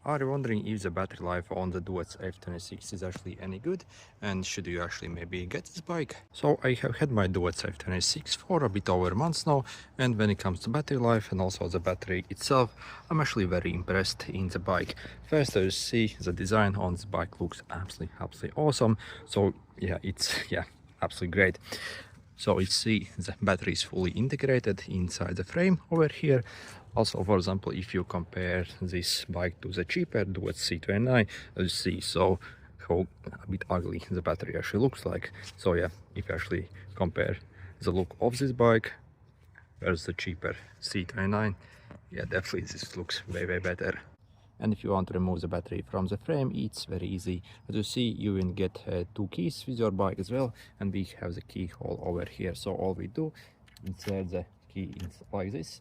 Are you wondering if the battery life on the Duotts F26 is actually any good, and should you actually maybe get this bike? So I have had my Duotts F26 for a bit over a month now, and when it comes to battery life and also the battery itself, I'm actually very impressed in the bike. First, as you see, the design on this bike looks absolutely awesome. So yeah, it's absolutely great. So you see the battery is fully integrated inside the frame over here. Also, for example, if you compare this bike to the cheaper Duotts C29, as you see, so how a bit ugly the battery actually looks like. So yeah, if you actually compare the look of this bike versus the cheaper C29, yeah, definitely this looks way better. And if you want to remove the battery from the frame, it's very easy. As you see, you will get two keys with your bike as well, and we have the key hole over here. So all we do, insert the key in like this,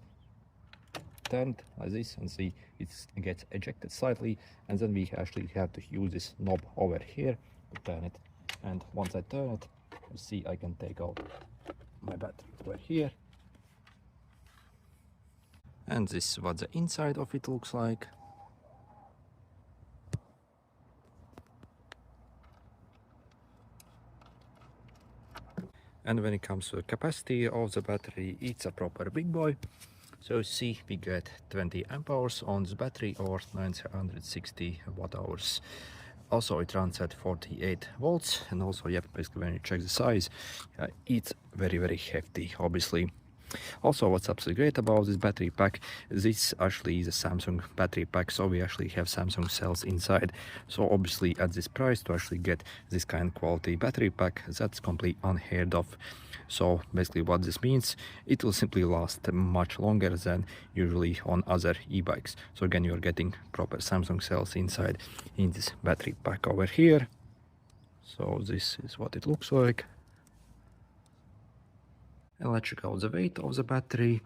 turn it like this, and see it gets ejected slightly, and then we actually have to use this knob over here to turn it. And once I turn it, you see I can take out my battery over here. And this is what the inside of it looks like. And when it comes to the capacity of the battery, it's a proper big boy. So see, we get 20 amp hours on this battery, or 960 watt hours. Also it runs at 48 volts, and also basically when you check the size, it's very hefty, obviously. Also, what's absolutely great about this battery pack, this actually is a Samsung battery pack, so we actually have Samsung cells inside. So obviously at this price, to actually get this kind of quality battery pack, that's completely unheard of. So basically what this means, it will simply last much longer than usually on other e-bikes. So again, you're getting proper Samsung cells inside in this battery pack over here. So this is what it looks like. And let's check out the weight of the battery.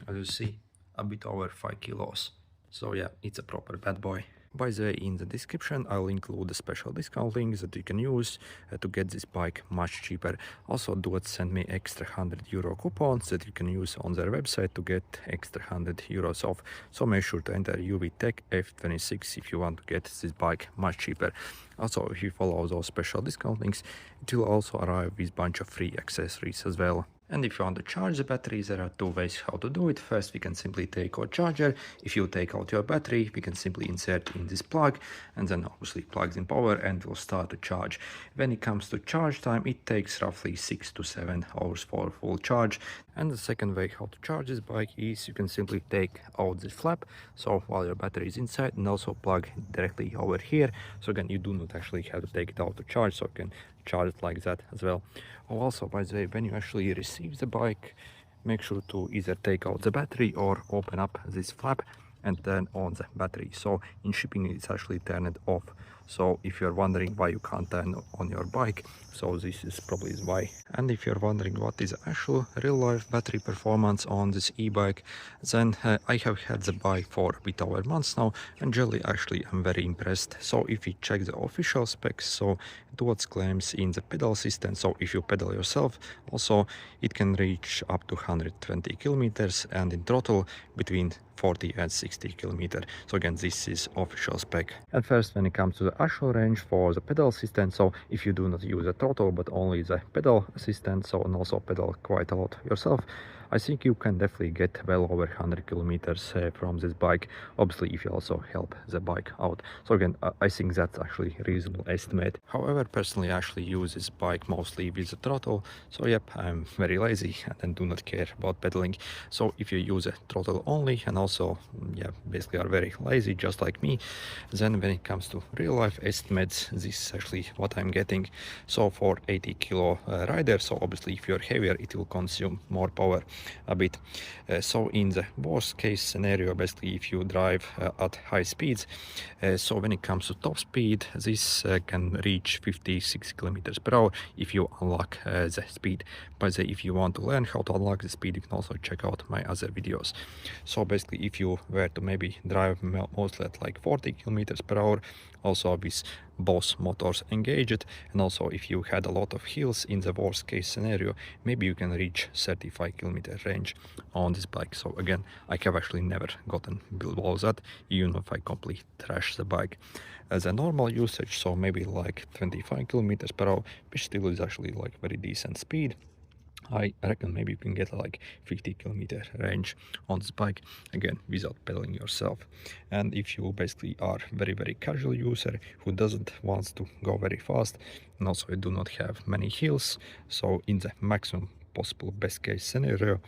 As you see, a bit over 5 kilos. So yeah, it's a proper bad boy. By the way, in the description I'll include the special discount links that you can use to get this bike much cheaper. Also, Duotts sent me extra €100 coupons that you can use on their website to get extra €100 off. So make sure to enter UVTech F26 if you want to get this bike much cheaper. Also, if you follow those special discount links, it will also arrive with a bunch of free accessories as well. And if you want to charge the battery, there are two ways how to do it. First, we can simply take our charger. If you take out your battery, we can simply insert in this plug, and then obviously plugs in power and will start to charge. When it comes to charge time, it takes roughly 6 to 7 hours for full charge. And the second way how to charge this bike is you can simply take out this flap, so while your battery is inside, and also plug directly over here. So again, you do not actually have to take it out to charge, so you can charge it like that as well. Also, by the way, when you actually receive the bike, make sure to either take out the battery or open up this flap and turn on the battery. So in shipping, it's actually turned off. So if you're wondering why you can't turn on your bike, so this is probably why. And if you're wondering what is actual real-life battery performance on this e-bike, then I have had the bike for a bit over months now, and generally actually I'm very impressed. So if you check the official specs, so Duotts claims in the pedal assistant, so if you pedal yourself, also it can reach up to 120 kilometers, and in throttle between 40 and 60 kilometers. So again, this is official spec. And first, when it comes to the actual range for the pedal assistant, so if you do not use the throttle but only the pedal assistant, so and also pedal quite a lot yourself, I think you can definitely get well over 100 kilometers from this bike, obviously if you also help the bike out. So again, I think that's actually a reasonable estimate. However, personally I actually use this bike mostly with the throttle, so yep, I'm very lazy and do not care about pedaling. So if you use a throttle only and also basically are very lazy just like me, then when it comes to real life estimates, this is actually what I'm getting. So for 80 kilo rider, so obviously if you're heavier, it will consume more power a bit. So in the worst case scenario, basically if you drive at high speeds, so when it comes to top speed, this can reach 56 kilometers per hour if you unlock the speed. But if you want to learn how to unlock the speed, you can also check out my other videos. So basically if you were to maybe drive mostly at like 40 kilometers per hour, also with both motors engaged, and also if you had a lot of hills in the worst case scenario, maybe you can reach 35-kilometer range on this bike. So again, I have actually never gotten below that, even if I completely trash the bike. As a normal usage, so maybe like 25 kilometers per hour, which still is actually like very decent speed. I reckon maybe you can get like 50-kilometer range on this bike, again without pedaling yourself. And if you basically are very casual user who doesn't want to go very fast, and also you do not have many hills, so in the maximum possible best case scenario,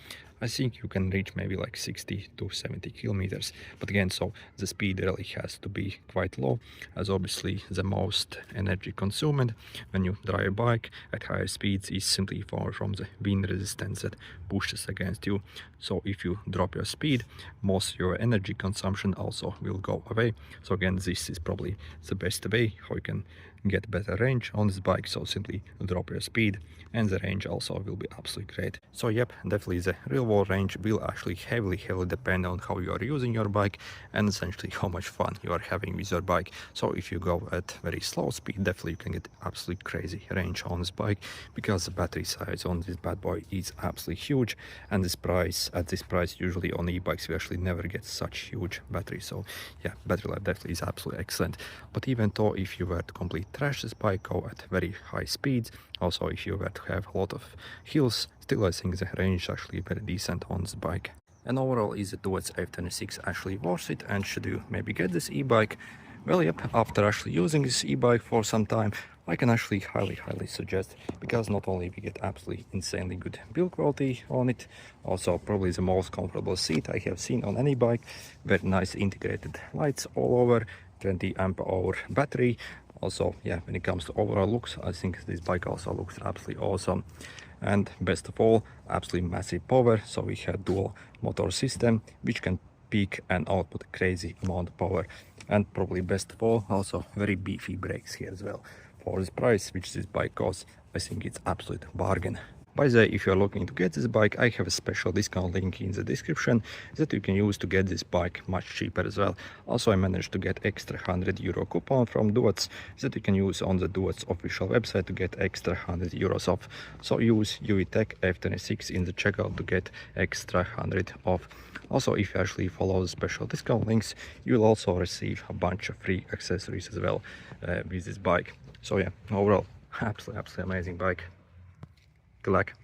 I think you can reach maybe like 60 to 70 kilometers. But again, so the speed really has to be quite low, as obviously the most energy consuming when you drive a bike at higher speeds is simply from the wind resistance that pushes against you. So if you drop your speed, most of your energy consumption also will go away. So again, this is probably the best way how you can get better range on this bike. So simply drop your speed and the range also will be absolutely great. So yep, definitely the real world range will actually heavily depend on how you are using your bike and essentially how much fun you are having with your bike. So if you go at very slow speed, definitely you can get absolutely crazy range on this bike, because the battery size on this bad boy is absolutely huge, and at this price usually on e-bikes we actually never get such huge battery. So yeah, battery life definitely is absolutely excellent. But even though if you were to completely trash this bike, go at very high speeds, also if you were to have a lot of hills, still I think the range is actually very decent on this bike. And overall, is the Duotts F26 actually worth it, and should you maybe get this e-bike? Well, yep, after actually using this e-bike for some time, I can actually highly suggest, because not only we get absolutely insanely good build quality on it, also probably the most comfortable seat I have seen on any bike, very nice integrated lights all over, 20 amp hour battery. Also, yeah, when it comes to overall looks, I think this bike also looks absolutely awesome. And best of all, absolutely massive power. So we have dual motor system, which can peak and output a crazy amount of power. And probably best of all, also very beefy brakes here as well. For this price which this bike costs, I think it's absolute bargain. By the way, if you are looking to get this bike, I have a special discount link in the description that you can use to get this bike much cheaper as well. Also, I managed to get extra €100 coupon from Duotts that you can use on the Duotts official website to get extra €100 off. So use UVTech F26 in the checkout to get extra 100 off. Also, if you actually follow the special discount links, you will also receive a bunch of free accessories as well with this bike. So yeah, overall, absolutely amazing bike. Good luck.